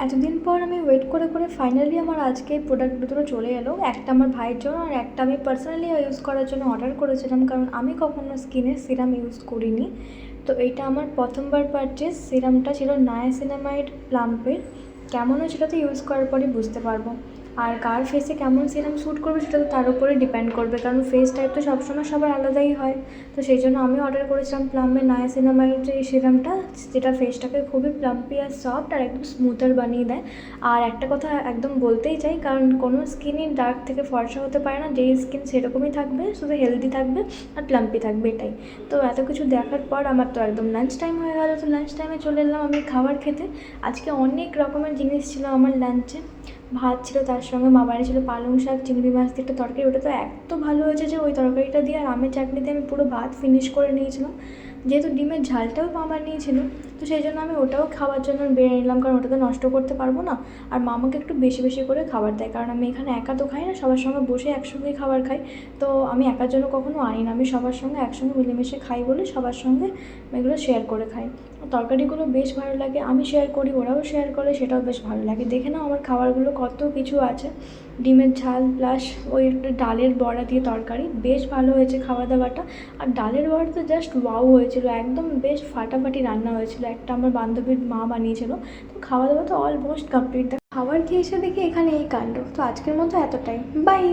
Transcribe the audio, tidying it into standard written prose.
এতদিন পর আমি ওয়েট করে করে ফাইনালি আমার আজকে এই প্রোডাক্ট দুটো চলে এলো। একটা আমার ভাইয়ের জন্য আর একটা আমি পার্সোনালি ইউজ করার জন্য অর্ডার করেছিলাম, কারণ আমি কখনো স্কিনে সিরাম ইউজ করিনি। তো এইটা আমার প্রথমবার পারচেস। সিরামটা ছিল নায়াসিনামাইড প্লাম্পের। কেমন হয় সেটা তো ইউজ করার পরই বুঝতে পারবো। আর কার ফেসে কেমন সিরাম শ্যুট করবে সেটা তো তার উপরে ডিপেন্ড করবে, কারণ ফেস টাইপ তো সবসময় সবার আলাদাই হয়। তো সেই জন্য আমি অর্ডার করেছিলাম প্লামের নায়াসিনামাইড যে সিরামটা, যেটা ফেসটাকে খুবই প্লাম্পি আর সফট আর একদম স্মুথার বানিয়ে দেয়। আর একটা কথা একদম বলতেই চাই, কারণ কোনো স্কিনই ডার্ক থেকে ফর্সা হতে পারে না, যেই স্কিন সেরকমই থাকবে, শুধু হেলদি থাকবে আর প্লাম্পি থাকবে, এটাই। তো এত কিছু দেখার পর আমার তো একদম লাঞ্চ টাইম হয়ে গেল। তো লাঞ্চ টাইমে চলে এলাম আমি খাবার খেতে। আজকে অনেক রকমের জিনিস ছিল আমার লাঞ্চে। ভাত ছিল, তার সঙ্গে মা বানিয়েছিল পালং শাক চিংড়ি মাছ দিয়ে একটা তরকারি। ওটা তো এত ভালো হয়েছে যে ওই তরকারিটা দিয়ে আর আমের চাটনিতে আমি পুরো ভাত ফিনিশ করে নিয়েছিলাম। যেহেতু ডিমের ঝালটাও মা বানিয়েছিল, তো সেই জন্য আমি ওটাও খাওয়ার জন্য বেড়ে নিলাম, কারণ ওটা তো নষ্ট করতে পারবো না। আর মা আমাকে একটু বেশি বেশি করে খাবার দেয়, কারণ আমি এখানে একা তো খাই না, সবার সঙ্গে বসে একসঙ্গেই খাবার খাই। তো আমি একার জন্য কখনো আনি না, আমি সবার সঙ্গে একসঙ্গে মিলেমিশে খাই বলে সবার সঙ্গে এগুলো শেয়ার করে খাই। তরকারিগুলো বেশ ভালো লাগে, আমি শেয়ার করি, ওরাও শেয়ার করে, সেটাও বেশ ভালো লাগে। দেখে নাও আমার খাবারগুলো কত কিছু আছে। ডিমের ঝাল প্লাস ওই একটা ডালের বড়া দিয়ে তরকারি, বেশ ভালো হয়েছে খাওয়া দাওয়াটা। আর ডালের বড়া তো জাস্ট ওয়াও হয়েছিল, একদম বেশ ফাটাফাটি রান্না হয়েছিল, একটা আমার বান্ধবীর মা বানিয়েছিল। তো খাওয়া দাওয়া তো অলমোস্ট কমপ্লিট। খাবার খেয়ে এসে দেখি এখানে এই কাণ্ড। তো আজকের মতো এতটাই, বাই।